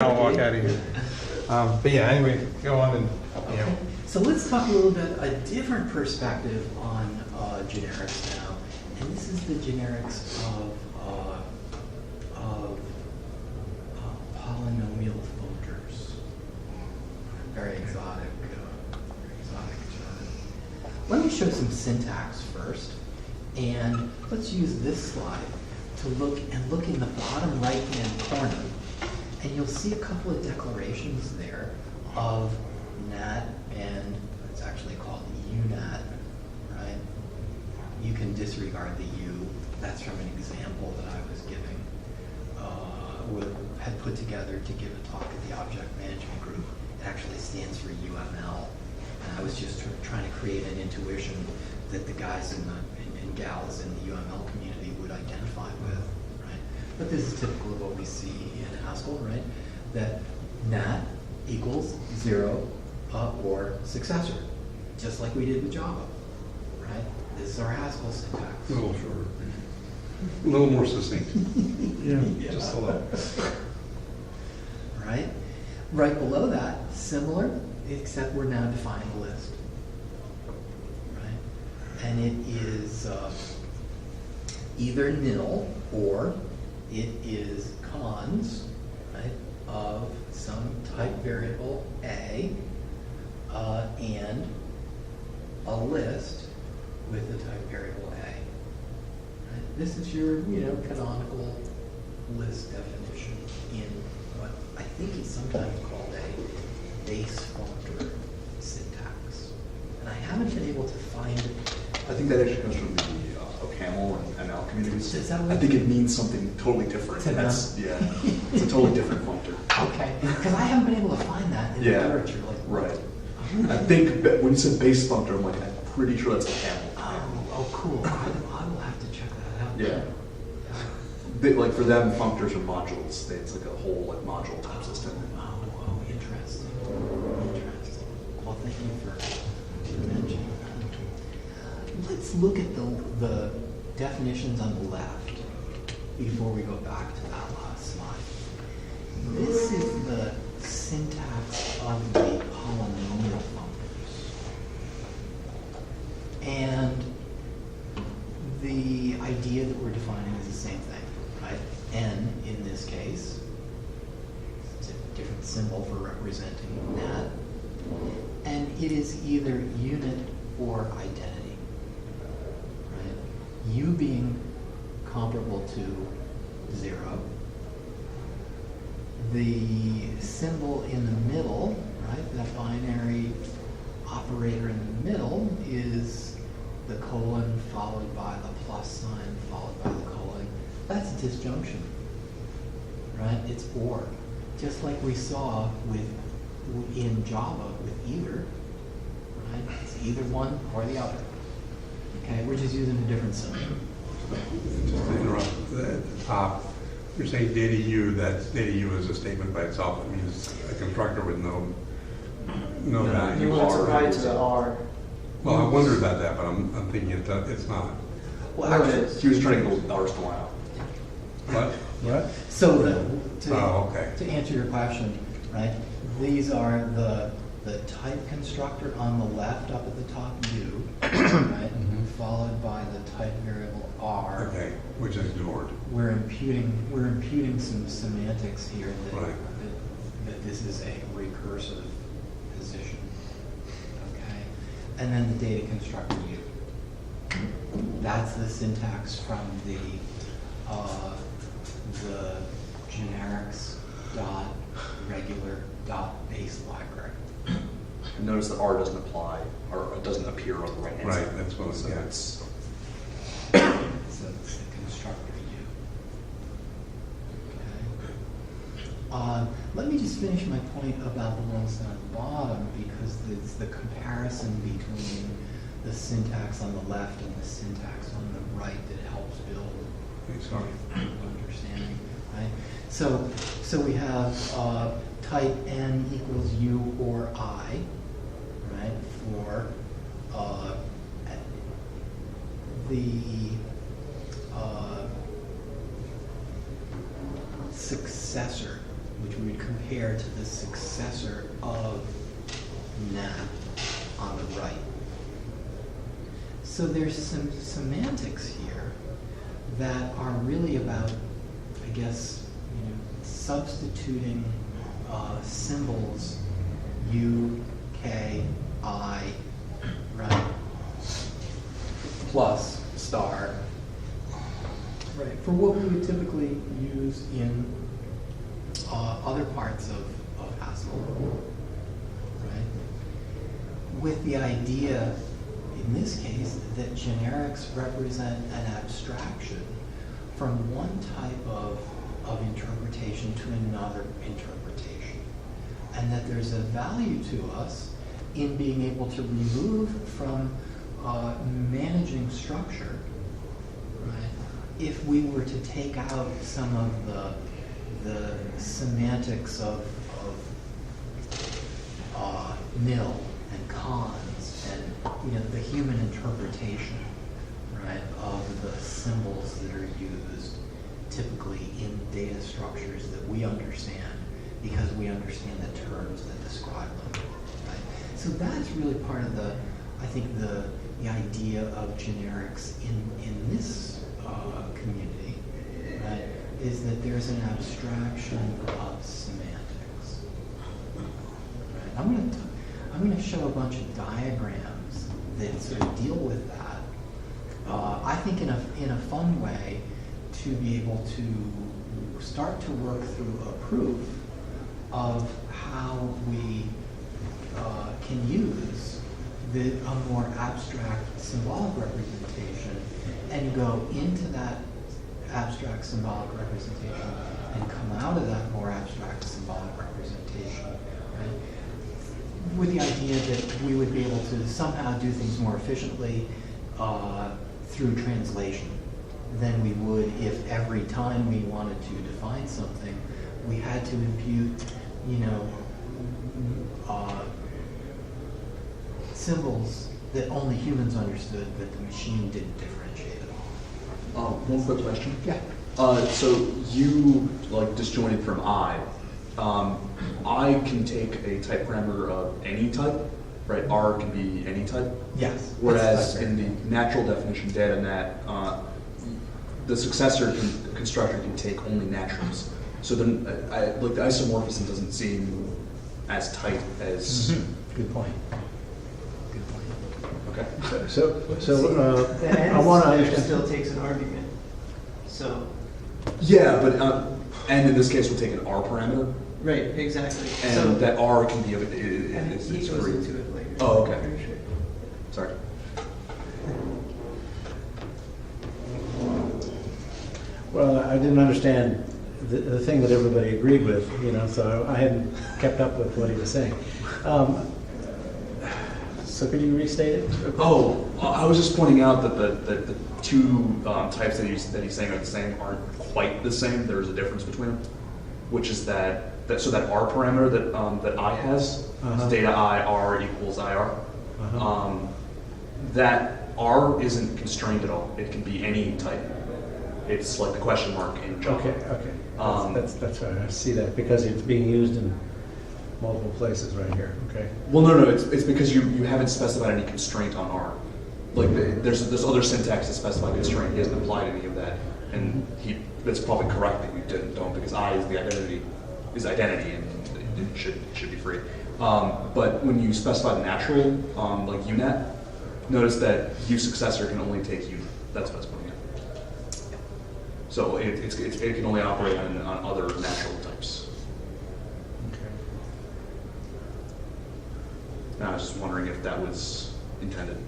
I'll walk out of here. But yeah, anyway, go on and, Okay. So let's talk a little bit, a different perspective on generics now. And this is the generics of polynomial functors. Very exotic term. Let me show some syntax first. And let's use this slide to look in the bottom right-hand corner. And you'll see a couple of declarations there of nat and it's actually called unat, right? You can disregard the u. That's from an example that I was giving, had put together to give a talk at the object management group. It actually stands for UML. And I was just trying to create an intuition that the guys and gals in the UML community would identify with, right? But this is typical of what we see in Haskell, right? That nat equals 0 or successor, just like we did with Java, right? This is our Haskell syntax. a little shorter, a little more succinct. Yeah. Just a little. Right? Right below that, similar, except we're now defining a list. Right? And it is either nil or it is cons, right, of some type variable A and a list with the type variable A. Right? This is your, canonical list definition in what I think is sometimes called a base functor syntax. And I haven't been able to find. I think that actually comes from the OCaml and ML communities. Is that what I think it means something totally different. To That's yeah, it's a totally different functor. Okay, because I haven't been able to find that in the literature. Right. I think when you said base functor, I'm pretty sure that's OCaml. Oh, cool. I will have to check that out. Yeah. Like for them, functors are modules. It's like a whole module type system. Oh, interesting. Interesting. Well, thank you for mentioning that. Let's look at the definitions on the left before we go back to that last slide. This is the syntax of the polynomial functors. And the idea that we're defining is the same thing, right? N in this case, it's a different symbol for representing nat. And it is either unit or identity, right? U being comparable to 0. The symbol in the middle, right, the binary operator in the middle is the colon followed by the plus sign followed by the colon. That's disjunction, right? It's or. Just like we saw in Java with either, right? It's either one or the other. Okay, we're just using a different symbol. Just to interrupt, at the top, you're saying data U, that data U is a statement by itself. It means a constructor with no value. You want to write to the R. Well, I wondered about that, but I'm thinking it's not. Well, actually, He was trying to go with R's to out. What? What? so okay. to answer your question, right? These are the type constructor on the left up at the top, U, right? Followed by the type variable R. Okay, which is ignored. We're imputing some semantics here that, Right. that this is a recursive position. Okay, and then the data constructor U. That's the syntax from the generics dot regular dot base library. And notice that R doesn't apply, or it doesn't appear on the right hand side. Right, that's what So yeah. it's So it's the constructor U. Okay. Let me just finish my point about the ones down at the bottom because it's the comparison between the syntax on the left and the syntax on the right that helps build understanding, right? So we have type N equals U or I, right, for the successor, which we would compare compare to the successor of nat on the right. So there's some semantics here that are really about, I guess, substituting symbols U, K, I, right, plus star, right, for what we would typically use in other parts of Haskell, right? With the idea, in this case, that generics represent an abstraction from one type of interpretation to another interpretation. And that there's a value to us in being able to remove from managing structure, right, if we were to take out some of the semantics of nil and cons and the human interpretation, right, of the symbols that are used typically in data structures that we understand because we understand the terms that describe them, right? So that's really part of the idea of generics in this community, right, is that there's an abstraction of semantics. Right? I'm going to show a bunch of diagrams that sort of deal with that. I think in a fun way to be able to start to work through a proof of how we can use a more abstract symbolic representation and go into that abstract symbolic representation and come out of that more abstract symbolic representation, right? With the idea that we would be able to somehow do things more efficiently through translation than we would if every time we wanted to define something, we had to impute, symbols that only humans understood, but the machine didn't differentiate at all. One quick question. Yeah. So you disjointed from I. I can take a type parameter of any type, right? R can be any type. Yes. Whereas in the natural definition data nat, the successor constructor can take only naturals. So then, the isomorphism doesn't seem as tight as. Good point. Good point. Okay. I want to understand. Still takes an argument. So. Yeah, but and in this case, we'll take an R parameter. Right. Exactly. And so, that R can be and he goes free. into it later. Oh, okay. Pretty sure. Sorry. Well, I didn't understand the thing that everybody agreed with, so I hadn't kept up with what he was saying. So could you restate it? Oh, I was just pointing out that the two types that he's saying are the same aren't quite the same. There's a difference between them, which is that R parameter that I has, is data I, R equals IR. That R isn't constrained at all. It can be any type. It's like the question mark in Java. Okay. That's right. I see that because it's being used in multiple places right here. Okay. Well, no, it's because you haven't specified any constraint on R. There's other syntax that specify constraint. He hasn't applied any of that, and that's probably correct that you don't because I is the identity, and it should be free. But when you specify the natural, like UNet, notice that U successor can only take U. That's what it's pointing at. So it can only operate on other natural types. Okay. And I was just wondering if that was intended.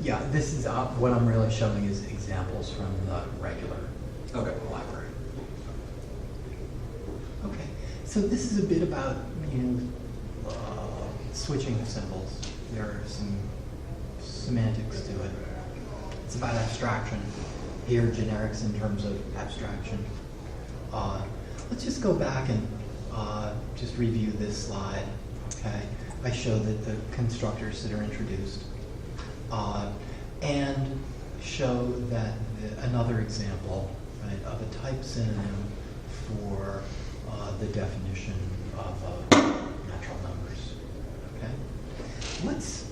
Yeah, this is what I'm really showing is examples from the regular library. Okay, so this is a bit about switching of symbols. There are some semantics to it. It's about abstraction. Here, generics in terms of abstraction. Let's just go back and just review this slide. Okay, I show that the constructors that are introduced. And show that another example, right, type synonym for the definition of natural numbers. Okay? Let's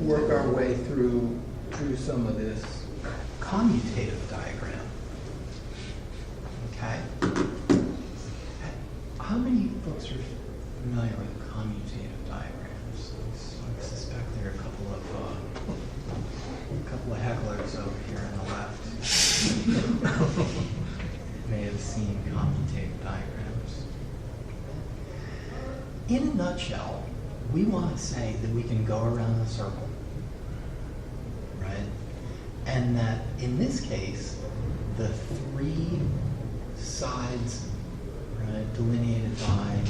work our way through some of this commutative diagram. Okay? How many folks are familiar with commutative diagrams? I suspect there are a couple of hecklers over here on the left. May have seen commutative diagrams. In a nutshell, we want to say that we can go around the circle, right? And that in this case, the three sides, right, delineated by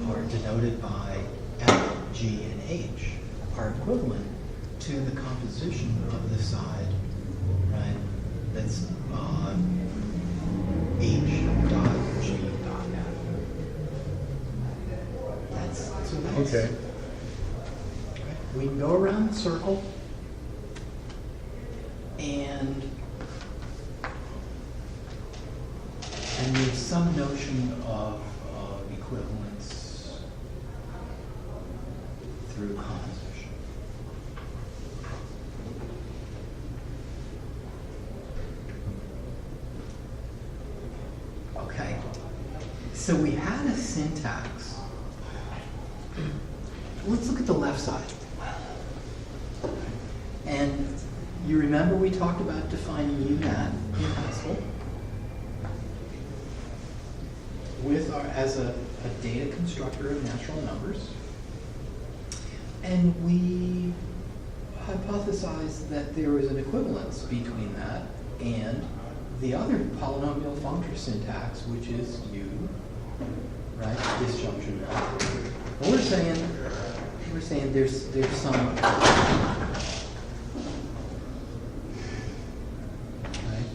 or denoted by F, G, and H are equivalent to the composition of the side, right, that's H dot G dot F. That's Okay. we can go around the circle and there's some notion of equivalence through composition. Okay, so we had a syntax. Let's look at the left side. And you remember we talked about defining UNAT in Haskell with as a data constructor of natural numbers. And we hypothesized that there was an equivalence between that and the other polynomial functor syntax, which is U, right, disjunction. And we're saying there's some, right?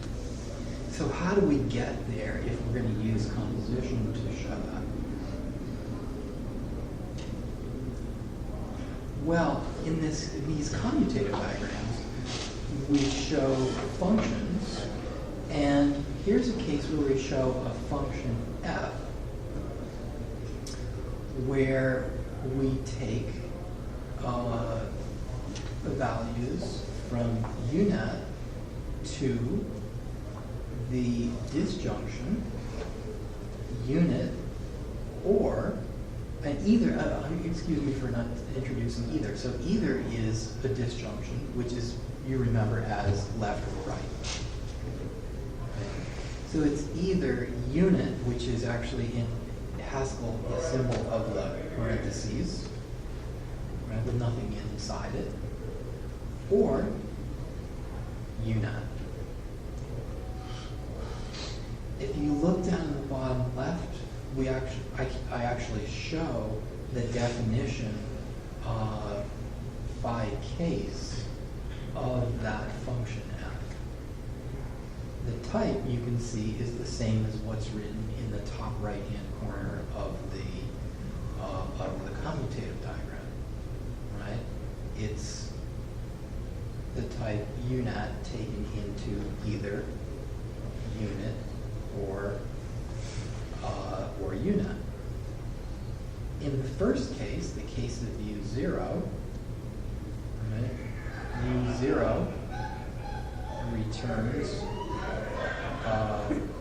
So how do we get there if we're going to use composition to show that? Well, in these commutative diagrams, we show functions, and here's a case where we show a function f, where we take the values from UNAT to the disjunction unit, or, and either, excuse me for not introducing either. So either is a disjunction, which is, you remember, as left or right. So it's either unit, which is actually in Haskell the symbol of the parentheses, right, with nothing inside it, or UNAT. If you look down in the bottom left, I actually show the definition by case of that function f. The type, you can see, is the same as what's written in the top right-hand corner of the commutative diagram, right? It's the type UNAT taken into either unit or UNAT. In the first case, the case of U0, right? U0 returns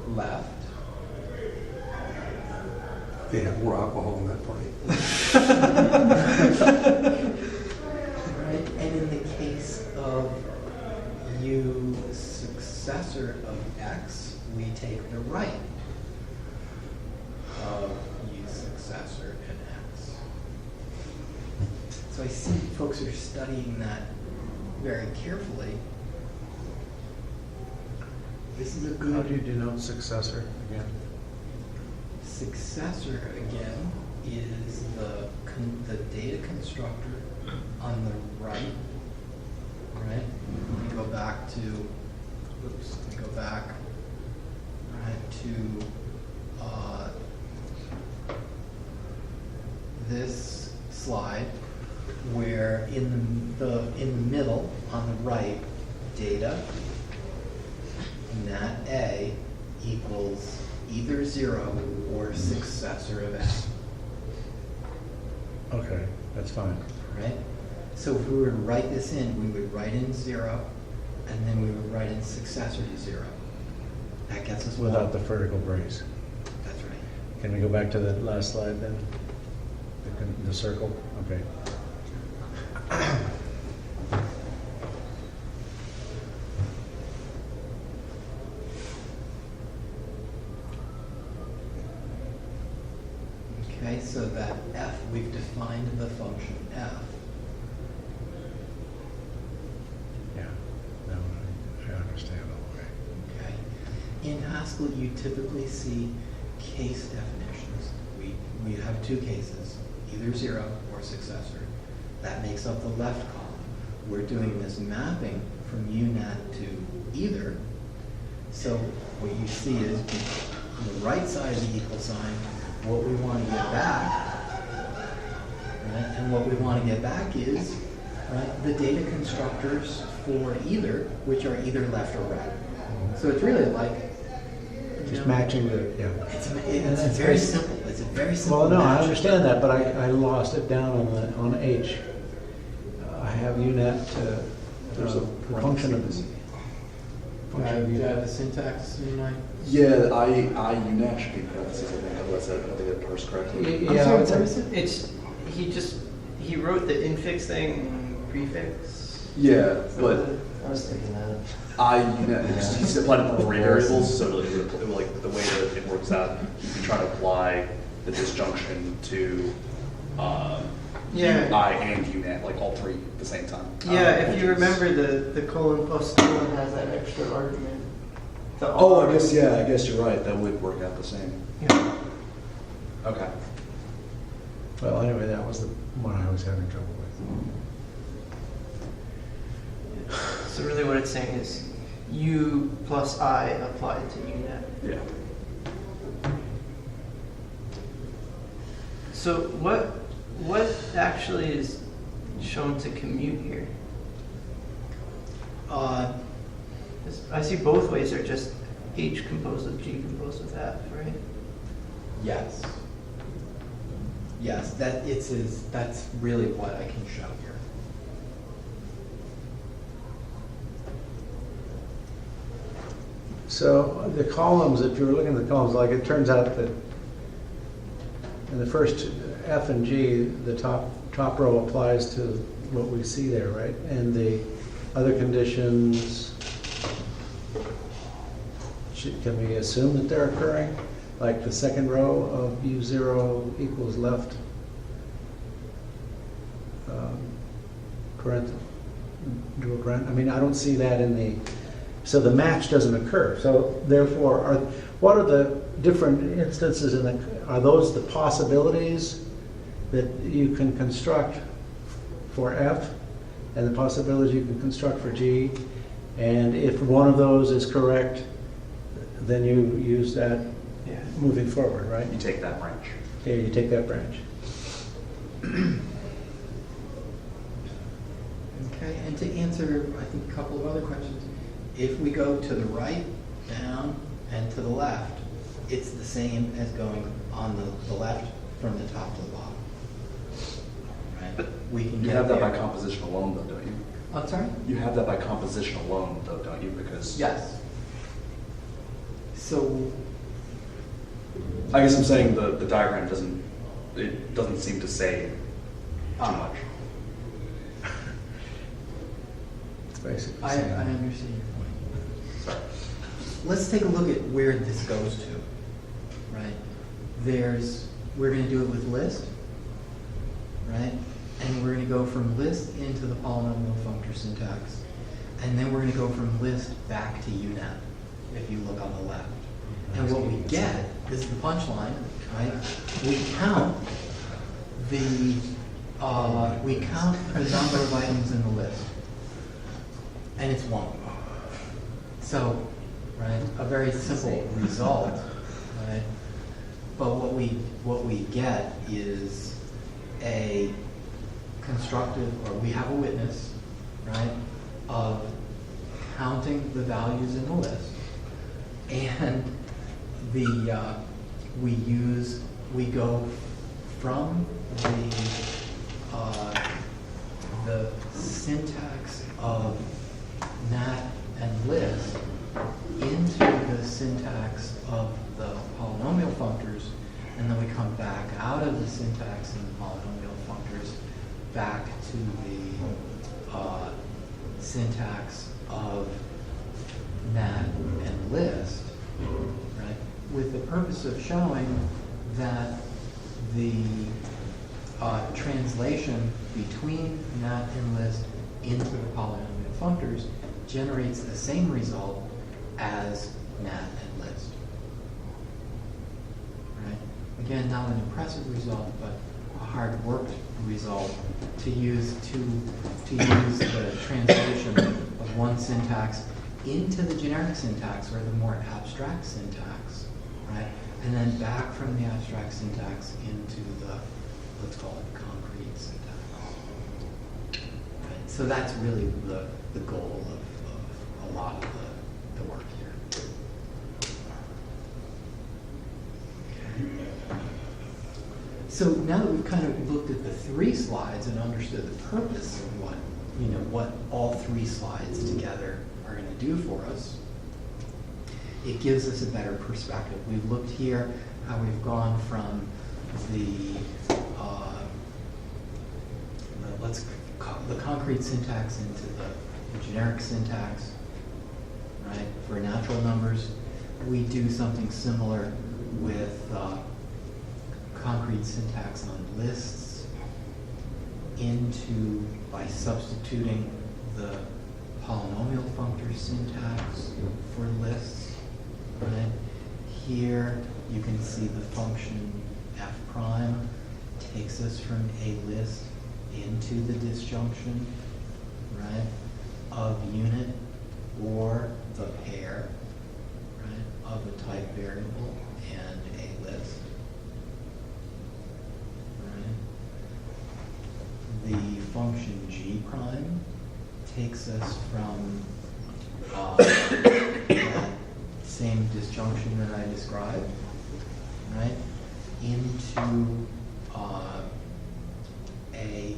left. They have more alcohol in that party. Right? And in the case of U successor of X, we take the right of U successor in X. So I see folks are studying that very carefully. This is a good... How do you denote successor again? Successor, again, is the data constructor on the right. Right? Let me go back to, right, to this slide, where in the middle on the right data nat A equals either 0 or successor of A, Okay, that's fine. right? So if we were to write this in, we would write in 0, and then we would write in successor to 0. That gets us Without the 1. vertical brace. That's right. Can we go back to the last slide then? The circle, okay. Okay, so that f, we've defined the function f. Yeah, no, I understand all the way. Okay. In Haskell, you typically see case definitions. We have two cases, either 0 or successor. That makes up the left column. We're doing this mapping from unat to either. So what you see is on the right side of the equal sign, what we want to get back, right? And what we want to get back is, right, the data constructors for either, which are either left or right. So it's really like, you Just know, matching the, yeah. it's very simple. It's a very simple. Well, no, I match. understand that, but I lost it down on H. I have unit, There's a the function of this. Do I have the syntax in mind? Yeah, I unit should be parentheses, I think, otherwise I don't think it parsed correctly. I'm Yeah, sorry, it's what a- is it? he wrote the infix thing prefix. Yeah, but I was thinking that. I unit, he's applied it to three variables, so like the way that it works out, you can try to apply the disjunction to Yeah. I and unit, like all three at the same time. Yeah, if which you is- remember the colon plus colon has that extra argument. The Oh, R. I guess you're right, that would work out the same. Yeah. Okay. Well, anyway, that was the one I was having trouble with. So really what it's saying is U plus I applied to unit. Yeah. So what actually is shown to commute here? I see both ways are just H composed of G composed of F, right? Yes. Yes, that's really what I can show here. So the columns, if you were looking at the columns, like it turns out that in the first F and G, the top row applies to what we see there, right? And the other conditions, can we assume that they're occurring? Like the second row of U0 equals left parenthesis, dual parenthesis. I mean, I don't see that in the, so the match doesn't occur. So therefore, what are the different instances in the, are those the possibilities that you can construct for F and the possibilities you can construct for G? And if one of those is correct, then you use that Yeah. moving forward, right? You take that branch. Yeah, you take that branch. Okay, and to answer, I think, a couple of other questions, if we go to the right, down, and to the left, it's the same as going on the left from the top to the bottom. Right? But we can You get have that by there. composition alone, though, don't you? I'm sorry? You have that by composition alone, though, don't you? Because Yes. So, I guess I'm saying the diagram doesn't seem to say too much. It's basically I saying- understand your point. Sorry. Let's take a look at where this goes to, right? We're gonna do it with list, right? And we're gonna go from list into the polynomial functor syntax. And then we're gonna go from list back to UNet, if you look on the left. And what we get is the punchline, right? We count the number of items in the list. And it's 1. So, right, a very simple result, right? But what we get is a constructive, or we have a witness, right, of counting the values in the list. And we go from the syntax of nat and list into the syntax of the polynomial functors, and then we come back out of the syntax and the polynomial functors back to the syntax of nat and list, right? With the purpose of showing that the translation between nat and list into the polynomial functors generates the same result as nat and list. Right? Again, not an impressive result, but a hard-worked result to use the translation of one syntax into the generic syntax or the more abstract syntax, right? And then back from the abstract syntax into the, let's call it, concrete syntax. Right? So that's really the goal of a lot of the work here. Okay. So now that we've kind of looked at the three slides and understood the purpose of what all three slides together are going to do for us, it gives us a better perspective. We've looked here how we've gone from the concrete syntax into the generic syntax, right? For natural numbers, we do something similar with concrete syntax on lists by substituting the polynomial functor syntax for lists, right? Here you can see the function f prime takes us from a list into the disjunction, right, of unit or the pair, right, of a type variable and a list. The function g prime takes us from that same disjunction that I described, right, into a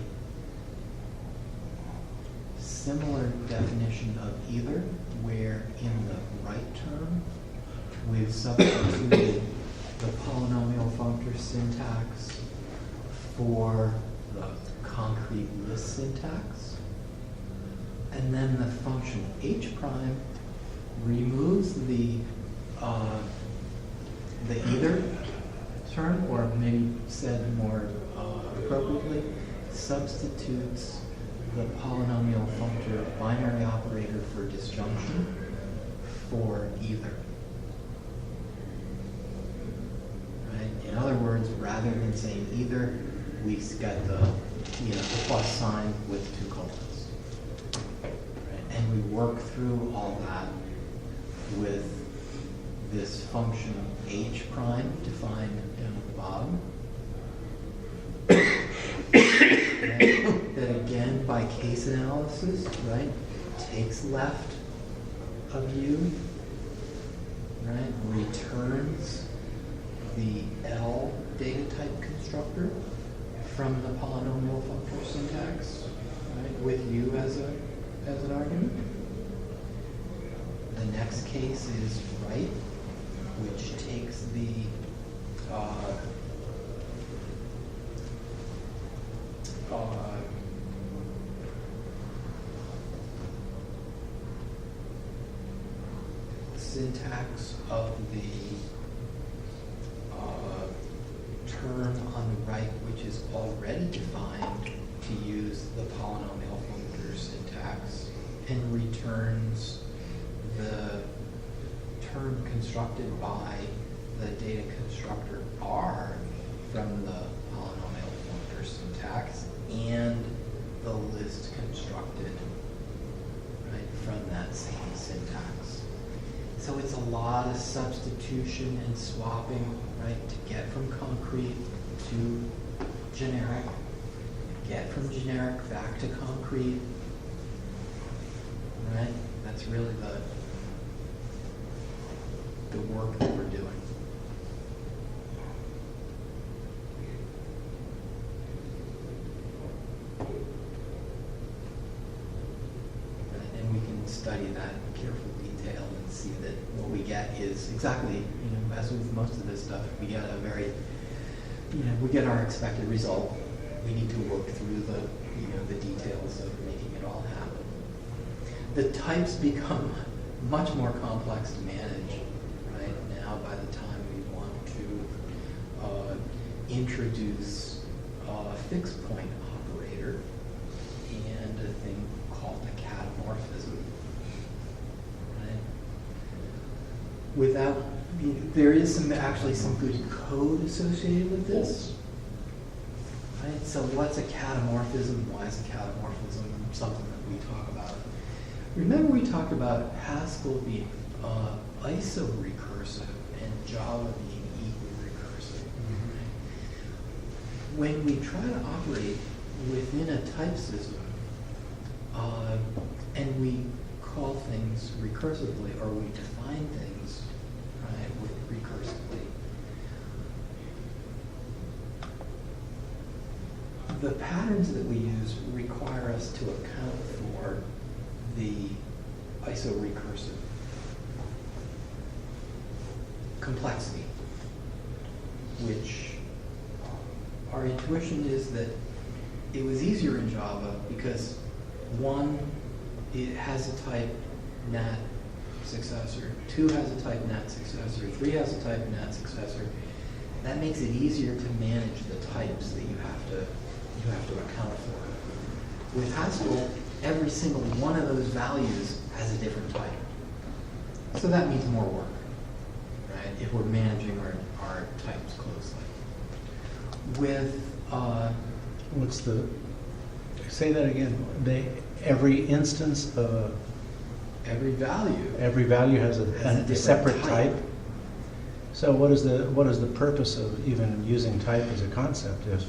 similar definition of either, where in the right term we've substituted the polynomial functor syntax for the concrete list syntax, and then the function h prime removes the either term, or maybe said more appropriately, substitutes the polynomial functor binary operator for disjunction for either. Right? In other words, rather than saying either, we get the plus sign with two colons. Right? And we work through all that with this function h prime defined down at the bottom. That again, by case analysis, right, takes left of u, right, returns the L data type constructor from the polynomial functor syntax, right, with u as an argument. The next case is right, which takes the syntax of the term on the right, which is already defined to use the polynomial functor syntax, and returns the term constructed by the data constructor R from the polynomial functor syntax, and the list constructed, right, from that same syntax. So it's a lot of substitution and swapping, right, to get from concrete to generic, get from generic back to concrete, right? That's It's really the work that we're doing. And we can study that in careful detail and see that what we get is exactly, as with most of this stuff, we get a very, we get our expected result. We need to work through the details of making it all happen. The types become much more complex to manage, right, now by the time we want to introduce a fixed point operator and a thing called a catmorphism. Right? There is actually some good code associated with this. Right? So what's a catamorphism? Why is a catamorphism something that we talk about? Remember we talked about Haskell being iso-recursive and Java being equal-recursive. Mm-hmm. When we try to operate within a type system, and we call things recursively, or we define things recursively, the patterns that we use require us to account for the iso-recursive complexity, which our intuition is that it was easier in Java because one, it has a type nat successor, 2 has a type nat successor, 3 has a type nat successor. That makes it easier to manage the types that you have to account for. With Haskell, every single one of those values has a different type. So that means more work, right, if we're managing our types closely. With What's the, say that again, every instance of every value has a a different separate type. type. So what is the purpose of even using type as a concept if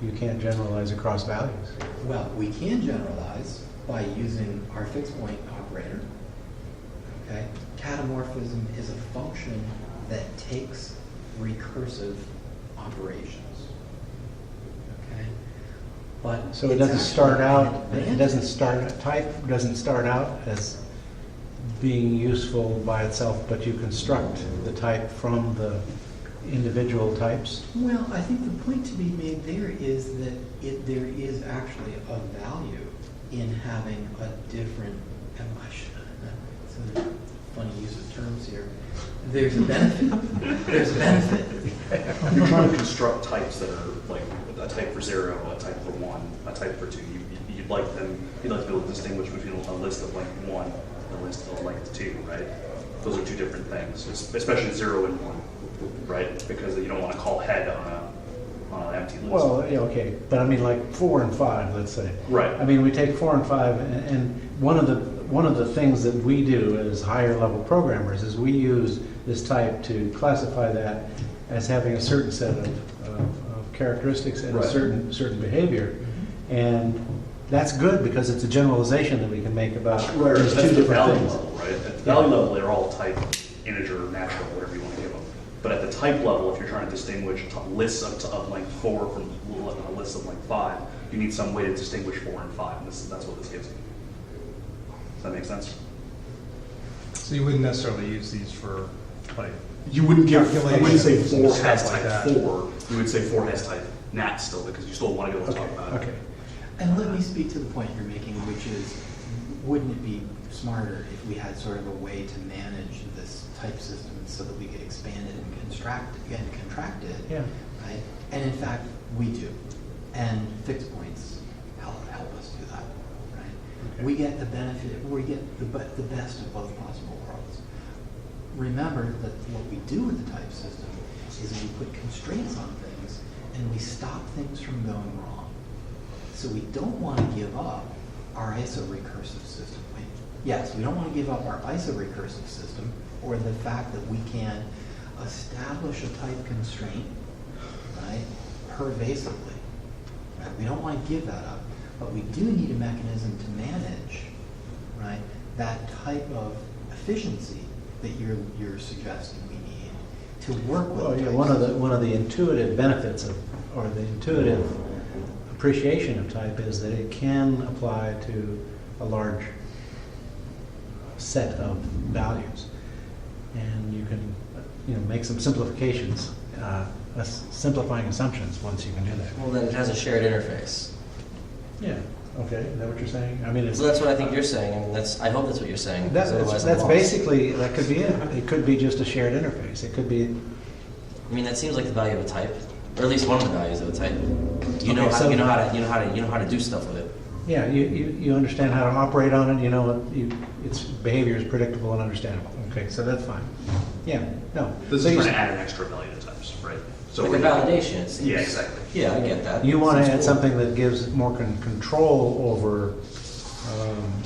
you can't generalize across values? Well, we can generalize by using our fixed point operator. Okay? Catamorphism is a function that takes recursive operations. Okay? But So it it's doesn't start actually out, an it doesn't advantage. type doesn't start out as being useful by itself, but you construct the type from the individual types. Well, I think the point to be made there is that there is actually a value in having a different, it's a funny use of terms here. There's a benefit. There's a benefit. You're trying to construct types that are like a type for 0, a type for 1, a type for 2. You'd like to be able to distinguish between a list of like 1 and a list of like 2, right? Those are two different things, especially 0 and 1, right? Because you don't want to call head on an empty list. Well, yeah, okay, but I mean like 4 and 5, let's say. Right. I mean, we take 4 and 5, and one of the things that we do as higher level programmers is we use this type to classify that as having a certain set of characteristics and Right. a certain behavior, and that's good because it's a generalization that we can make about these That's two the different value things. level, right? At the value level, they're all type integer, natural, whatever you want to give them. But at the type level, if you're trying to distinguish lists of like 4 from a list of like 5, you need some way to distinguish 4 and 5, and that's what this gives you. Does that make sense? So you wouldn't necessarily use these for, like, You wouldn't say Calculations and 4 stuff has like type that. 4. You would say 4 has type nat still, because you still want to go talk about it. Okay. And let me speak to the point you're making, which is, wouldn't it be smarter if we had sort of a way to manage this type system so that we could expand it and contract it? Yeah. Right? And in fact, we do. And fixed points help us do that. Right? Okay. We get the benefit, we get the best of both possible worlds. Remember that what we do with the type system is we put constraints on things and we stop things from going wrong. So we don't want to give up our iso-recursive system. Yes, we don't want to give up our iso-recursive system or the fact that we can establish a type constraint, right, pervasively. Right? We don't want to give that up, but we do need a mechanism to manage, right, that type of efficiency that you're suggesting we need to work with. Well, yeah, types. one of the intuitive benefits of, or the intuitive appreciation of type is that it can apply to a large set of values. And you can, make some simplifications, simplifying assumptions once you can do that. Well, then it has a shared interface. Yeah, okay, is that what you're saying? I mean, it's. So that's what I think you're saying. I mean, I hope that's what you're saying. because otherwise I'm That's lost. basically, that could be it. It could be just a shared interface. It could be, I mean, that seems like the value of a type, or at least one of the values of a type. You know Okay, how so- you know how to do stuff with it. yeah, you understand how to operate on it, its behavior is predictable and understandable. Okay, so that's fine. Yeah, no. This So is you- trying to add an extra million of types, right? Like a we're- validation. It seems. Yeah, exactly. Yeah, I get that. You want to Seems add cool. something that gives more control over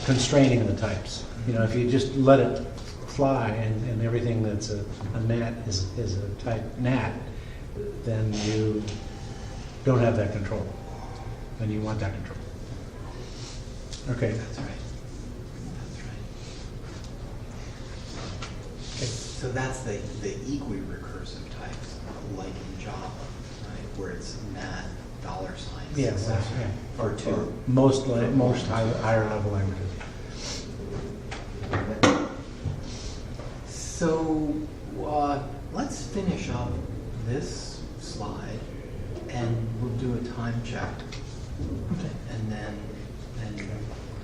constraining the types. If you just let it fly and everything that's a nat is a type nat, then you don't have that control. And you want that control. Okay. That's right. That's right. So that's the equi-recursive types, like in Java, right, where it's nat, $, Yeah, etc. yeah. Or two. Most higher level languages. So let's finish up this slide, and we'll do a time check, and then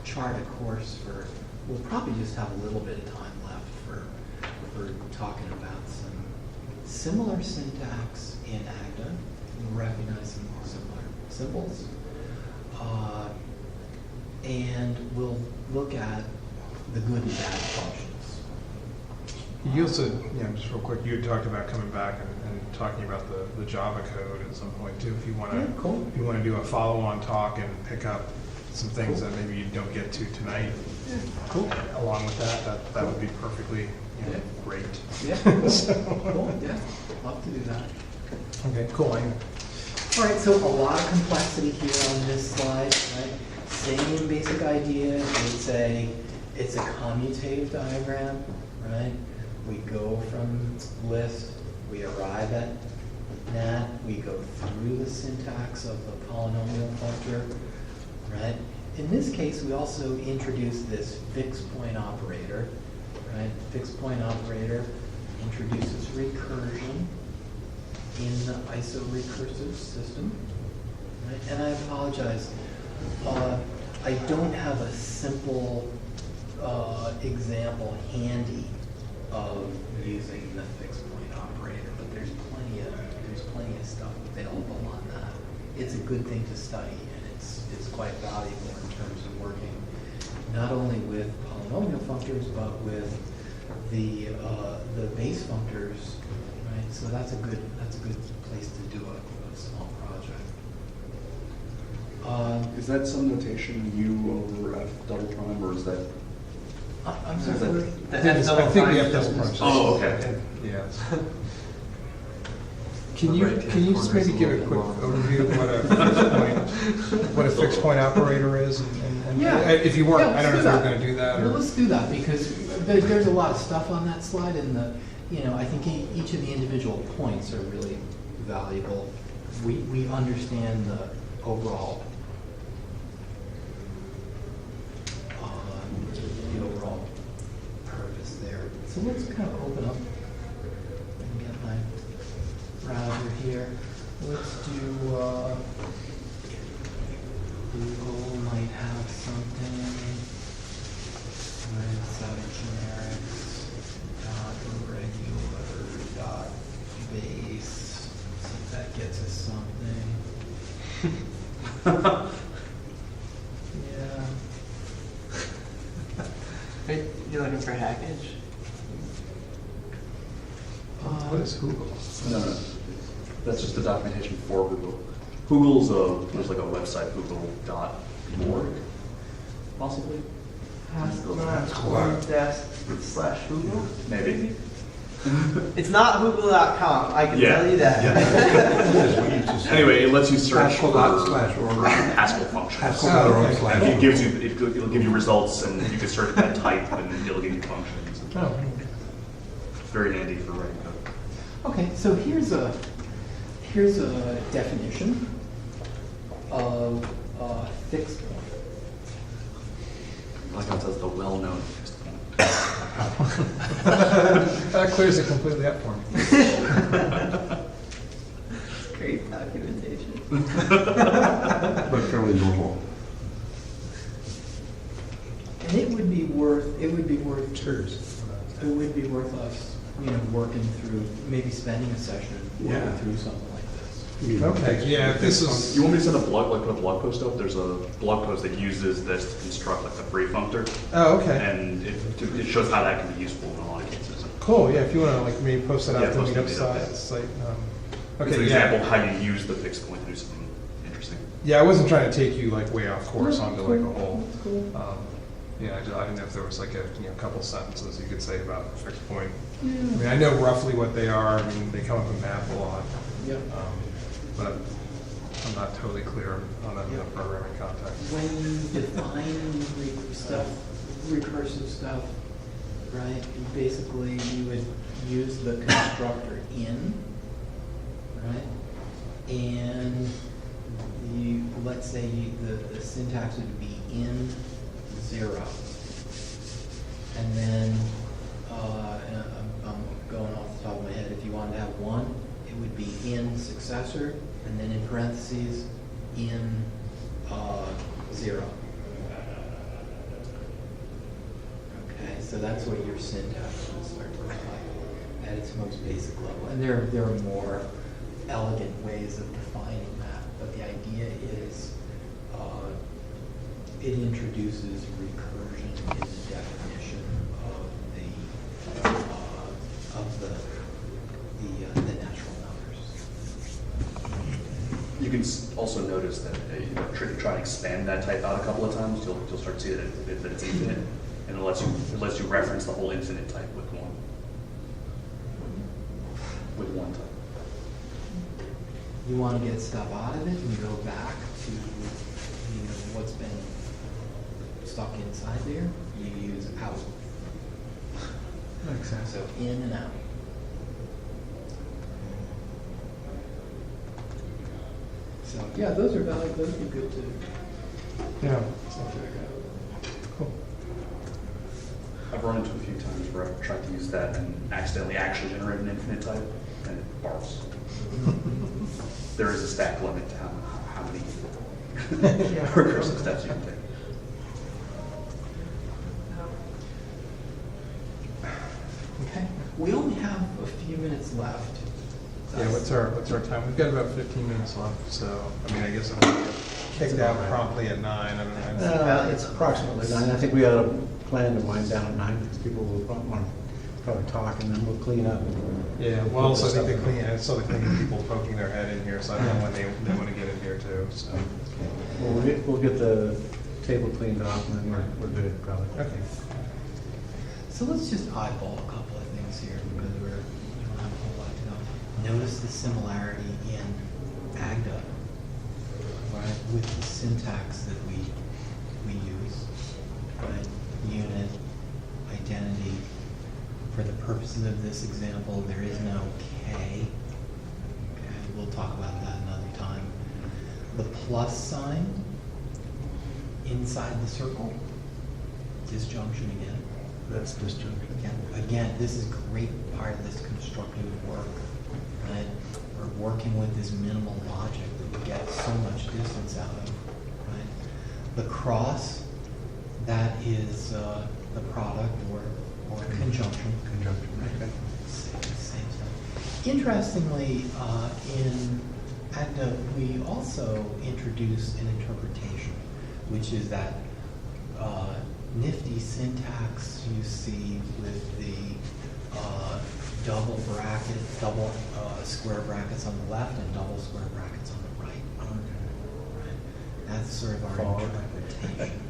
chart a course for. We'll probably just have a little bit of time left for talking about some similar syntax in Agda. You'll recognize some similar symbols, and we'll look at the good and bad functions. You also, just real quick, you had talked about coming back and talking about the Java code at some point too. If you want to, Yeah, cool. if you want to do a follow-on talk and pick up some things that maybe you don't get to tonight, Cool. along with that would be perfectly Yeah. great. Yeah, cool. Cool. Yeah, love to do that. Okay, cool. All right, so a lot of complexity here on this slide, right? Same basic idea. It's a commutative diagram, right? We go from list, we arrive at nat, we go through the syntax of the polynomial functor, right? In this case, we also introduce this fixed point operator, right? Fixed point operator introduces recursion in the iso-recursive system, right? And I apologize, I don't have a simple example handy of using the fixed point operator, but there's plenty of stuff available on that. It's a good thing to study, and it's quite valuable in terms of working not only with polynomial functors, but with the base functors, right? So that's a good place to do a small project. Is that some notation U over F double prime, or is that? I'm sorry. Is that- what- The F double I think we prime have double doesn't- prime. Oh, okay. Yeah. Can you just maybe give a quick overview of what a fixed point operator is? And Yeah. if you weren't, Yeah, I don't know if let's you do were going to do that Well, or. let's do that, because there's a lot of stuff on that slide, and I think each of the individual points are really valuable. We understand the overall purpose there. So let's kind of open up and get my browser here. Let's do, Google might have something. Let's generics dot regular dot base. See if that gets us something. Yeah. You're looking for a package? What is Google? No. That's just the documentation for Google. Google's there's like a website, google.org, possibly. Haskell and Agda /Google? Maybe. It's not Google.com, I can Yeah. tell you that. Anyway, it lets you search Haskell for / Haskell functions. Haskell.org/ And it gives you, it'll give you results, and you can search by type, and it'll give you functions. Oh, Very handy for writing code. Okay, so here's a definition of a fixed point. I like how it says the well-known fixed point. that clears it completely up for me. Great documentation. But fairly normal. And it would be worth us, working through, maybe spending a session Yeah. working through something like this. Okay, yeah, if this is, You want me to send a blog, put a blog post up? There's a blog post that uses this to construct like the free functor, oh, okay. and it shows how that can be useful in a lot of cases. Cool, yeah, if you want to like maybe post that Yeah, out to post the it meetup up, yeah. site. It's Okay, an yeah. example of how you use the fixed point to do something interesting. Yeah, I wasn't trying to take you like way off course onto like a whole. Yeah, I didn't know if there was like a couple sentences you could say about a fixed point. I mean, I know roughly what they are. I mean, they come up in math a lot, Yep. but I'm not totally clear on that in the programming context. When you define recursive stuff, right, basically you would use the constructor in, right? And let's say the syntax would be in 0. And then, and I'm going off the top of my head, if you wanted to have 1, it would be in successor, and then in parentheses, in 0. Okay, so that's what your syntax would start to look like at its most basic level. And there are more elegant ways of defining that, but the idea is it introduces recursion in the definition of the natural numbers. You can also notice that try and expand that type out a couple of times. You'll start to see that it's infinite, and it lets you reference the whole infinite type with one type. You want to get stuff out of it and go back to what's been stuck inside there. You use out. Makes sense. So in and out. So yeah, those are valid. Those would be good to. Yeah. Cool. I've run into a few times where I've tried to use that and accidentally actually generate an infinite type, and it barfs. There is a stack limit to how many recursive steps you can take. Okay. We only have a few minutes left. Yeah, what's our time? We've got about 15 minutes left, so I mean, I guess I'm gonna get kicked out promptly at 9. I don't know. It's approximately 9. I think we ought to plan to wind down at 9 because people will probably talk and then we'll clean up. Yeah, well, also I think I saw the cleaning people poking their head in here, so I don't know when they want to get in here too, so. We'll get the table cleaned off and then we're good probably. Okay. So let's just eyeball a couple of things here because we don't have a whole lot to go. Notice the similarity in Agda, right, with the syntax that we use, right? Unit, identity. For the purposes of this example, there is no K. Okay, we'll talk about that another time. The plus sign inside the circle, disjunction again. That's disjunction. Again, this is a great part of this constructive work, right? We're working with this minimal logic that we get so much distance out of, right? The cross, that is the product or conjunction. Conjunction. Okay. Same stuff. Interestingly, in Agda, we also introduce an interpretation, which is that nifty syntax you see with the double square brackets on the left and double square brackets on the right. Right? That's sort of our interpretation.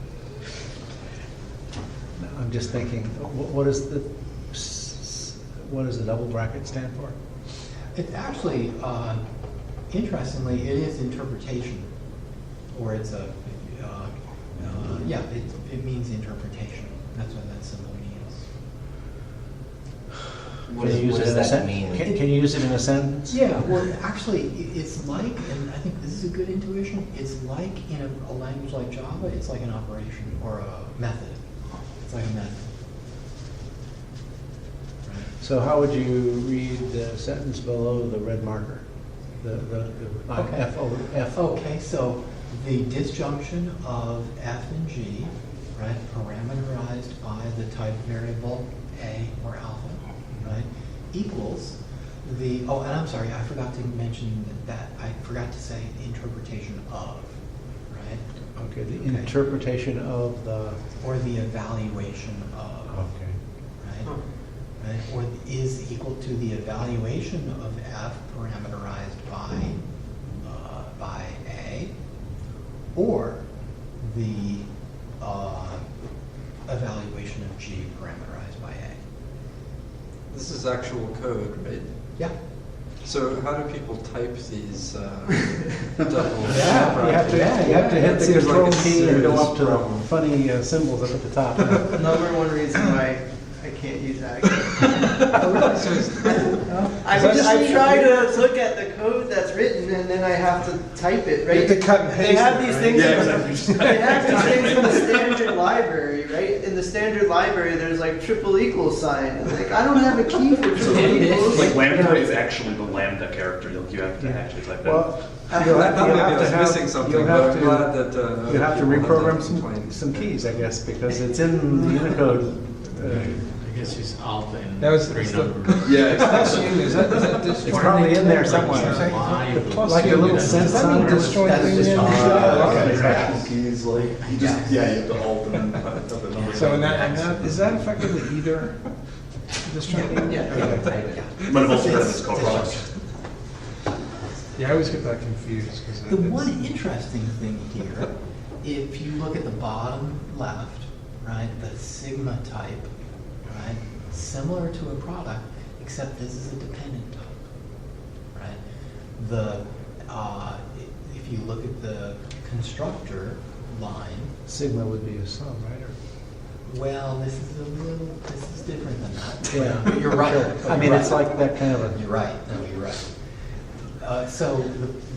I'm just thinking, what is what does the double bracket stand for? It's actually, interestingly, it is interpretation, or it's a, yeah, it means interpretation. That's what that symbol means. What does that mean? Can you use it in a sentence? Yeah, well, actually, it's like, and I think this is a good intuition, it's like in a language like Java, it's like an operation or a method. It's like a method. Right? So how would you read the sentence below the red marker? The Okay. F over F. Okay, so the disjunction of F and G, right, parameterized by the type variable A or alpha, right, equals the, oh, and I'm sorry, I forgot to mention that, I forgot to say interpretation of, right? Okay, the interpretation of the, Or the evaluation of, okay. right? Right, or is equal to the evaluation of F parameterized by A, or the evaluation of G parameterized by A. This is actual code, right? Yeah. So how do people type these double? Yeah, you have to hit the Seems like control a key and go serious up to the problem. funny symbols up at the top. Number one reason why I can't use that. I try to look at the code that's written and then I have to type it, right? You have to cut and They paste have it, these right? things. Yeah, exactly. They have these things in the standard library, right? In the standard library, there's like triple equal sign. And like, I don't have a key for triple equals. Like lambda is actually the lambda character. Like you have to actually type that. Well, I you'll thought maybe I have was to missing have, something, you'll but have I'm glad to, that. you'll have to people reprogram done complained. some keys, I guess, because it's in the Unicode. I guess it's alpha and That was- three it's the- numbers. Yeah, Is that It's probably in there somewhere. Like a little sense sign. disjoint That's thing just in? okay. Actual keys, like you just you have to alt and then type the number. So is that effectively either disjoint? Yeah. Okay. But it also has its co-products. Yeah, I always get that confused because The one interesting thing here, if you look at the bottom left, right, the sigma type, right, similar to a product, except this is a dependent type, right? The if you look at the constructor line, Sigma would be a sum, right? Or- well, this is different than that. Yeah. But you're right. Sure. I mean, it's like that kind of a. You're right, no, you're right. So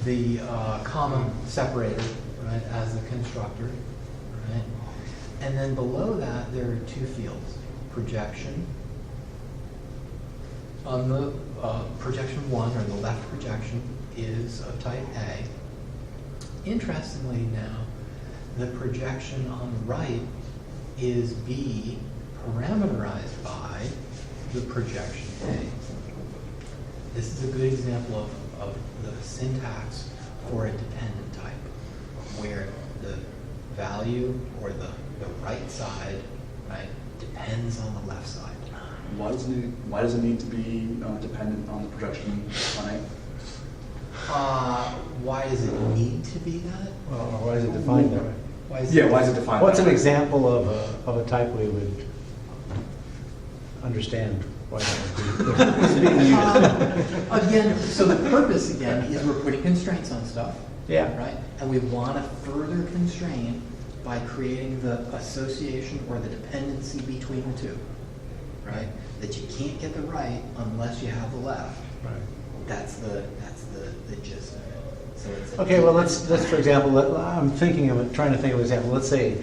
the comma separator, right, as the constructor, right? And then below that, there are two fields, projection. On the projection 1, or the left projection, is of type A. Interestingly now, the projection on the right is B parameterized by the projection A. This is a good example of the syntax for a dependent type, where the value or the right side, right, depends on the left side. Why does it need to be dependent on the projection on A? Why does it need to be that? Well, why is it defined that way? Why is Yeah, why is it defined? What's that an way? example of a type we would understand why that would be being used? Again, so the purpose again is we're putting constraints on stuff. Yeah. Right? And we want to further constrain by creating the association or the dependency between the two. Right? That you can't get the right unless you have the left. Right. That's the gist of it. So it's a Okay, well, let's for example, I'm trying to think of an example. Let's say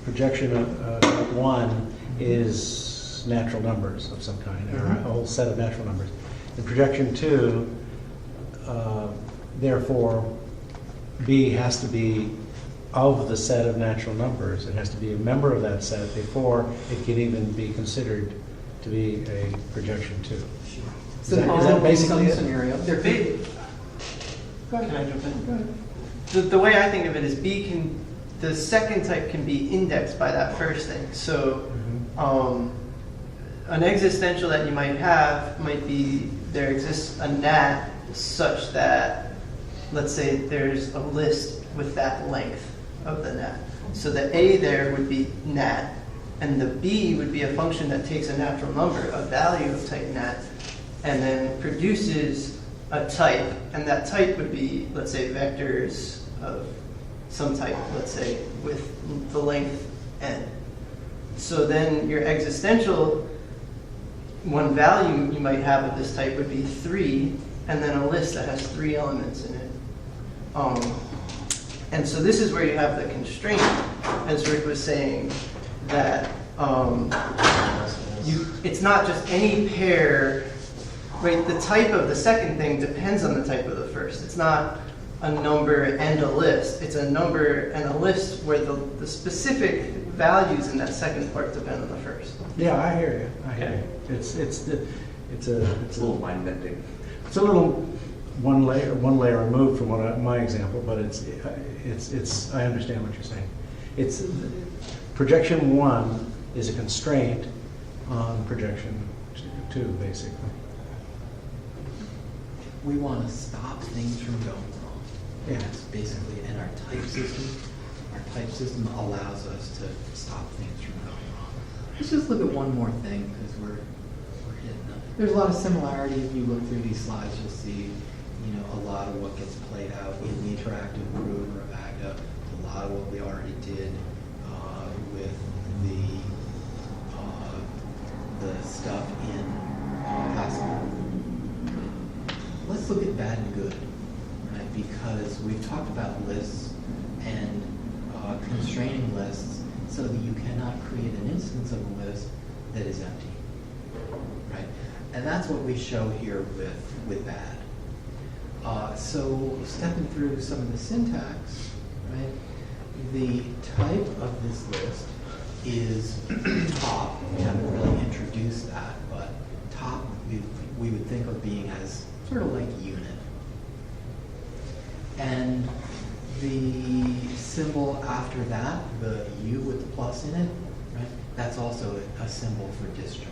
projection of 1 is natural numbers of some kind, or a whole set of natural numbers. In projection 2, therefore, B has to be of the set of natural numbers. It has to be a member of that set before it can even be considered to be a projection 2. So Is that basically it? scenario. There could be. Go ahead. Can I jump in? Go ahead. The way I think of it is the second type can be indexed by that first thing. So an existential that you might have might be there exists a nat such that, let's say there's a list with that length of the nat. So the A there would be nat, And the B would be a function that takes a natural number, a value of type nat, and then produces a type. And that type would be, let's say, vectors of some type, let's say, with the length n. So then your existential one value you might have of this type would be 3, and then a list that has 3 elements in it. And so this is where you have the constraint, as Rick was saying, that it's not just any pair. Right, the type of the second thing depends on the type of the first. It's not a number and a list. It's a number and a list where the specific values in that second part depend on the first. Yeah, I hear you. I hear you. It's a little mind bending. It's a little one layer removed from my example, but it's I understand what you're saying. It's projection 1 is a constraint on projection 2, basically. We want to stop things from going wrong. Yeah. That's basically, and our type system allows us to stop things from going wrong. Let's just look at one more thing, because we're hitting them. There's a lot of similarity. If you look through these slides, you'll see, a lot of what gets played out in the interactive prover of Agda, a lot of what we already did with the stuff in Haskell. Let's look at bad and good, right? Because we've talked about lists and constraining lists so that you cannot create an instance of a list that is empty, right? And that's what we show here with bad. So stepping through some of the syntax, right? The type of this list is top. We haven't really introduced that, but top we would think of being as sort of like unit. And the symbol after that, the U with the plus in it, right? That's also a symbol for disjunction.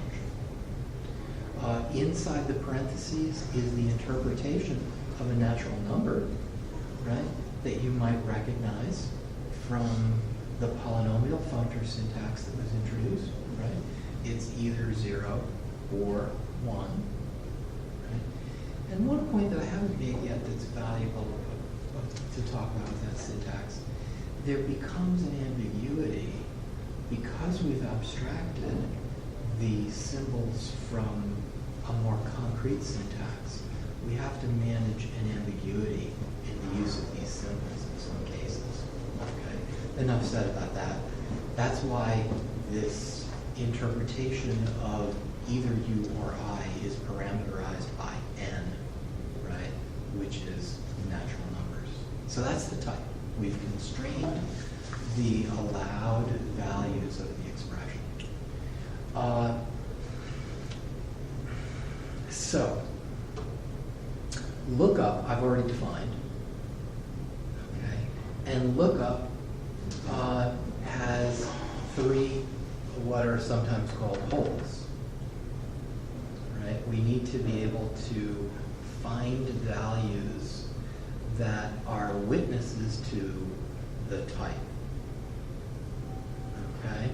Inside the parentheses is the interpretation of a natural number, right? That you might recognize from the polynomial functor syntax that was introduced, right? It's either 0 or 1. Right? And one point that I haven't made yet that's valuable to talk about with that syntax, there becomes an ambiguity because we've abstracted the symbols from a more concrete syntax. We have to manage an ambiguity in the use of these symbols in some cases. Okay? Enough said about that. That's why this interpretation of either U or I is parameterized by n, right? Which is natural numbers. So that's the type. We've constrained the allowed values of the expression. So, lookup I've already defined. Okay, and lookup has 3 what are sometimes called holes. Right? We need to be able to find values that are witnesses to the type. Okay?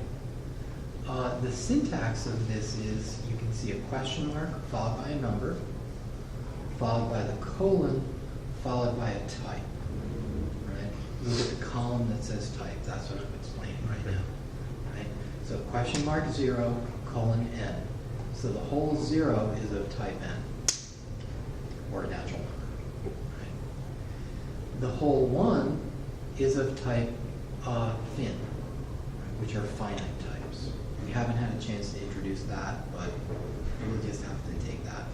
The syntax of this is, you can see a question mark followed by a number, followed by the colon, followed by a type. Right? Look at the column that says type. That's what I'm explaining right now. Right? So question mark 0, colon n. So the whole 0 is of type n, or a natural number. Right? The whole 1 is of type fin, which are finite types. We haven't had a chance to introduce that, but we'll just have to take that.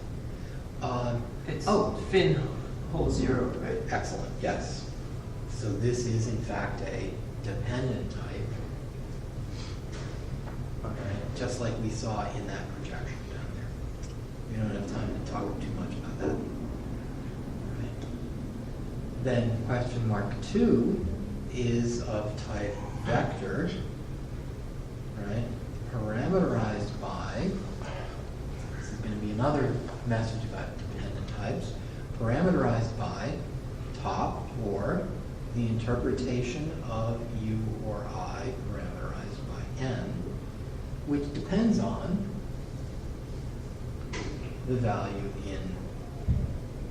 It's fin whole 0, right? Excellent, yes. So this is in fact a dependent type, right? Just like we saw in that projection down there. We don't have time to talk too much about that. Right. Then question mark 2 is of type vector, right? Parameterized by, this is going to be another message about dependent types, parameterized by top or the interpretation of U or I parameterized by n, on the value in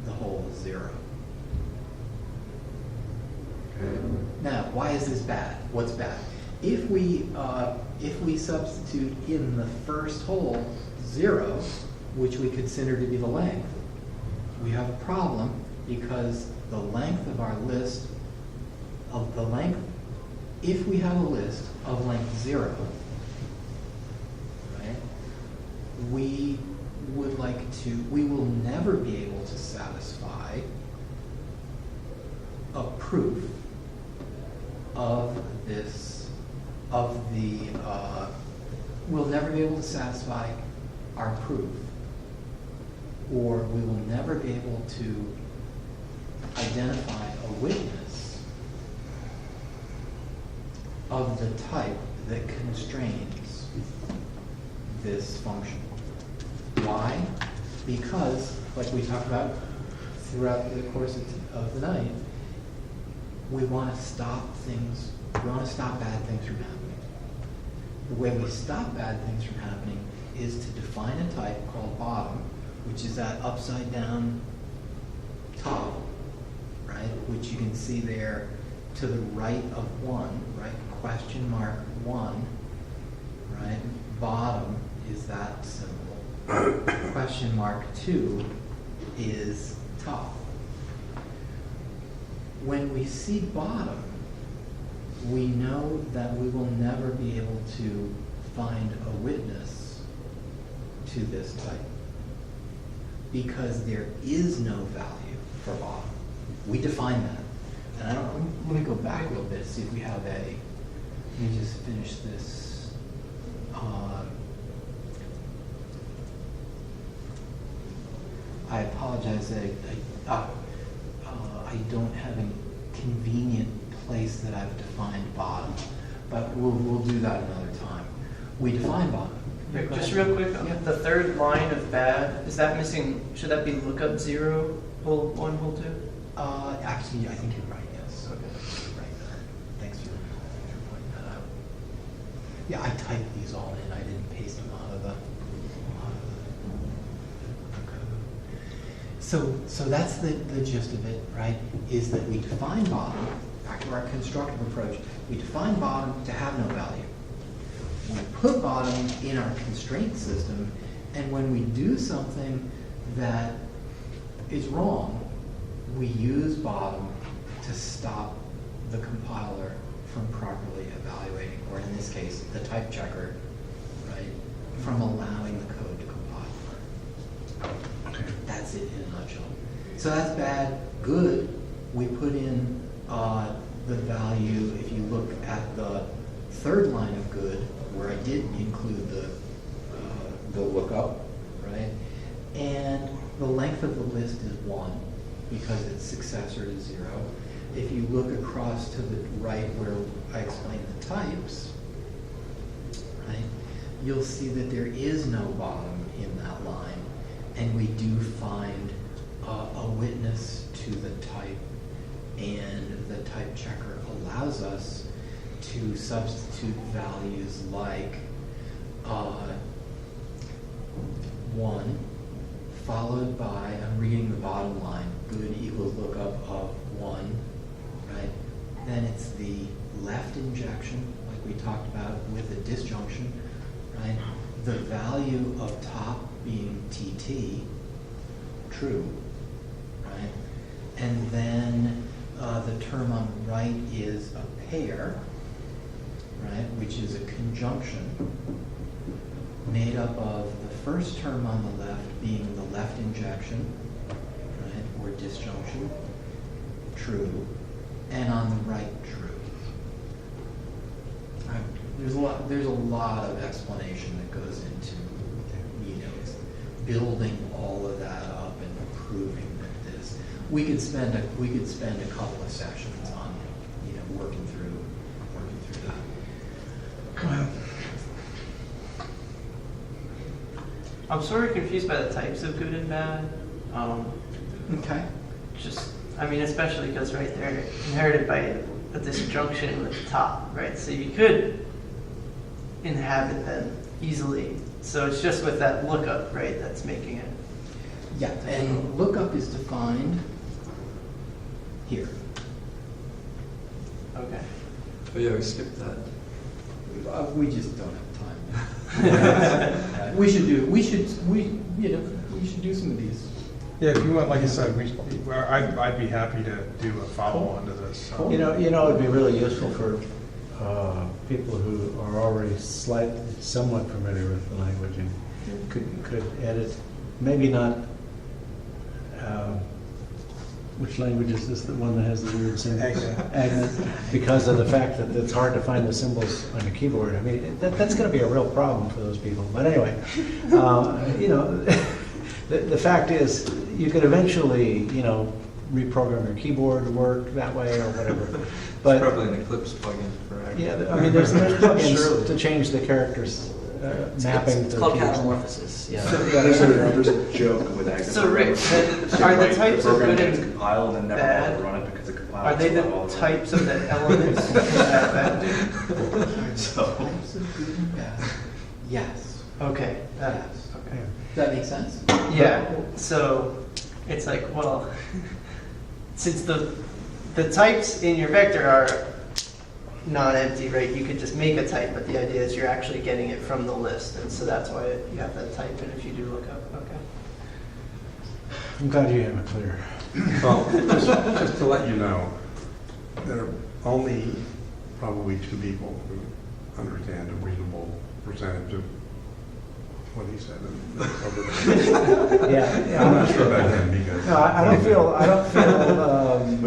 the whole 0. Now, why is this bad? What's bad? If we substitute in the first hole 0, which we consider to be the length, we have a problem because the length of our list of the length, if we have a list of length 0, right, we will never be able to satisfy a proof of this, we'll never be able to satisfy our proof, or we will never be able to identify a witness of the type that constrains this function. Why? Because, like we talked about throughout the course of the night, we want to stop things, we want to stop bad things from happening. The way we stop bad things from happening is to define a type called bottom, which is that upside down top, right, which you can see there to the right of 1, right, question mark 1, right, bottom is that symbol, question mark 2 is top. When we see bottom, we know that we will never be able to find a witness to this type because there is no value for bottom. We define that. And let me go back a little bit, see if we have let me just finish this. I apologize that I don't have a convenient place that I've defined bottom, but we'll do that another time. We define bottom. Just real quick, Yeah. the third line of bad, is that missing, should that be lookup 0, hole 1, hole 2? Actually, I think you're right, yes. Okay. You're right. Thanks for pointing that out. Yeah, I typed these all in. I didn't paste them out of the code. So that's the gist of it, right? Is that we define bottom, back to our constructive approach, we define bottom to have no value. We put bottom in our constraint system, and when we do something that is wrong, we use bottom to stop the compiler from properly evaluating, or in this case, the type checker, right, from allowing the code to compile. Okay. That's it in a nutshell. So that's bad. Good, we put in the value, if you look at the third line of good, where I did include the lookup, right? And the length of the list is 1 because its successor is 0. If you look across to the right where I explained the types, right, you'll see that there is no bottom in that line, and we do find a witness to the type, and the type checker allows us to substitute values like 1 followed by, I'm reading the bottom line, good equals lookup of 1, right? Then it's the left injection, like we talked about with the disjunction, right? The value of top being TT, true, right? And then the term on the right is a pair, right, which is a conjunction made up of the first term on the left being the left injection, right, or disjunction, true, and on the right, true. Right. There's a lot of explanation that goes into, building all of that up and proving that this. We could spend a couple of sessions on, working through that. I'm sort of confused by the types of good and bad. Okay. Especially because right there, inherited by a disjunction with the top, right? So you could inhabit them easily So it's just with that lookup, right, that's making it. Yeah, and lookup is defined here. Okay. Oh yeah, we skipped that. We just don't have time. We should do some of these. Yeah, if you want, like I said, I'd be happy to do a follow-on to this. You know, it'd be really useful for people who are already somewhat familiar with the language and could edit, maybe not, which language is this, the one that has the weird symbols? Agda. Because of the fact that it's hard to find the symbols on the keyboard. I mean, that's going to be a real problem for those people. But anyway, you know, the fact is, you could eventually, you know, reprogram your keyboard to work that way or whatever. But It's probably an Eclipse plugin for Agda. yeah, I mean, there's plugins to change the characters mapping. It's to called keyboard. Catmorphism, yeah. There's a joke with Agda. So Rick, then are the types of good and compile and then never bad? run it because it compiles. Are they the all the- types of the elements that do? So. Types of good and bad. Yes. Okay, Yes. okay. Does that make sense? Yeah, so it's like, well, since the types in your vector are non-empty, right? You could just make a type, but the idea is you're actually getting it from the list, and so that's why you have that type, and if you do look up, okay. I'm glad you have it clear. Well, just to let you know, there are only probably 2 people who understand a reasonable percentage of what he said. Yeah, I'm not sure about him because. No, I don't feel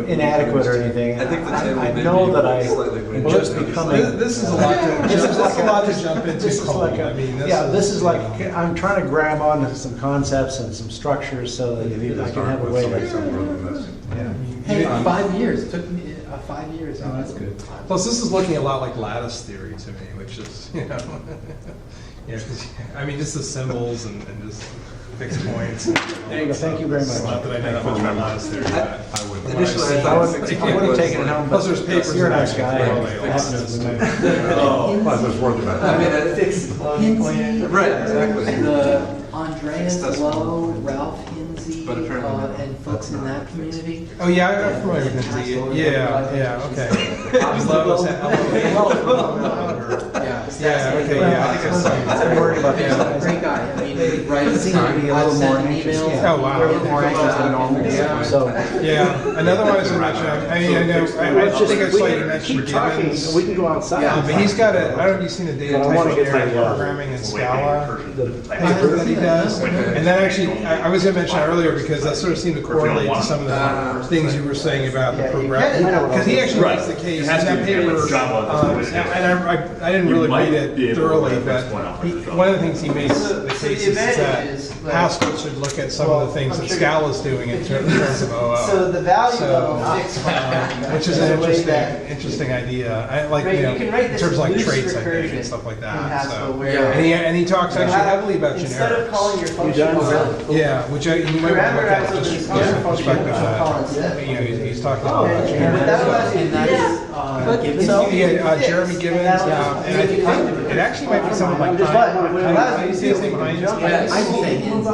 inadequate or anything. I think the table I may know be that I slightly am weird. just becoming. This is a lot to, This is like a lot to jump into This is cold. like I mean, this is like, you know. I'm trying to grab onto some concepts and some structures so that I can have a way to. Yeah. Hey, 5 years, it took me 5 years. Oh, that's good. Plus, this is looking a lot like lattice theory to me, which is, you know, yeah, 'cause, I mean, just the symbols and just fixed points. There you go, thank you very much. Not that I know that much about lattice theory, but I would. Initially, I I thought would have taken it home, but Plus, there's papers you're a in nice there guy. for all and the it happens to be- Oh, plus it's worth about I mean, that. Fixed floating point. right, exactly. The Andreas That's Lowe, Ralph Hinsey, But apparently and folks in that community. Oh, yeah, I'm familiar with Hinsey. Yeah, okay. Low, is that Low? Yeah, okay, yeah, I think I saw you. I'm worried about these guys. Great guy, I mean, he writes. They seem to be a little more anxious. Yeah. Oh, wow. A little more anxious than normal. Yeah. So. Yeah, another one is to mention, I mean, I know, I think I saw you mention Gibbons. We can go outside. But he's got a, I don't know if you've seen the data But I wanna type get area my, programming in Scala The paper that he does. And that actually, I was gonna mention that earlier because that sort of seemed to correlate to some of the things you were saying about the Yeah, you program. get it. Because he actually makes the case, in that paper, and I didn't really read it thoroughly, but one of the things he makes the So the case is advantage that is, like- Haskell should look at some of the things that Scala's doing in terms of OO. So the value So, of a fixed function. Which is a an way that- interesting idea. I like, Right, you know, you can write in this terms of like loose traits, I think, recursion and stuff like in that. Haskell So, where and he talks you actually have- heavily about instead of generics. calling your function done? on Yeah, which you might want to look at parameterizing just these from the function perspective functions, call that, instead. you know, he's talking about And generics. that allows you And to that do is, But Gibbons. so- Yeah, Jeremy Gibbons, And that'll and I think it actually might be someone like I'm just Heinz. letting you know, How do you say his name, Heinz? jump Yeah, in. I would say Hinsey,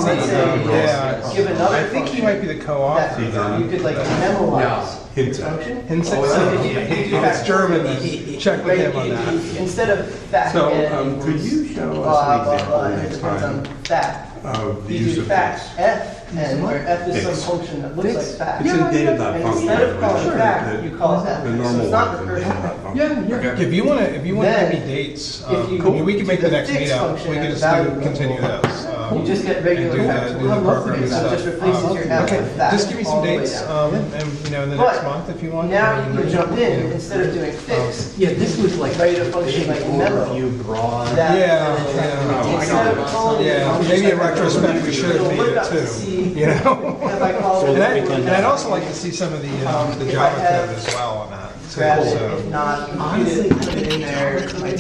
Let's say, yeah. give another I think he might be the that co-author. you could like memorize Hint. function. Hinsey, So if you do it's German, that, check with right, him on that. instead of fact So, n could you equals show blah, us an blah, example blah, in it depends on time fact. of the You use do of fact fixed? f, and where f is Fixed. some function that looks like fact. It's in And data.function. instead of calling Sure. fact, you call it f. The So normal it's not ones in recursion. data.function. Yeah. If you want to give me Then, dates, if you I mean, we can make do the the next fixed meetup, function we can as just value continue level. those. You just get regular and facts. do the programming So it stuff. just replaces your f Okay, with fact. just give me some all the way dates, down. and, you know, in the But next month if you want. Now you can jump in, instead of doing fixed, Yeah, this was like write a function like memo. overview, broad. That- Yeah, and yeah. Instead of calling Yeah, functions maybe in like retrospect, we should have it'll made look it up to too, see, you know? have I called it? And I'd also like to see some of the If I Java have code as well on that, Grab too, it, so. if not, Honestly, put it in there, like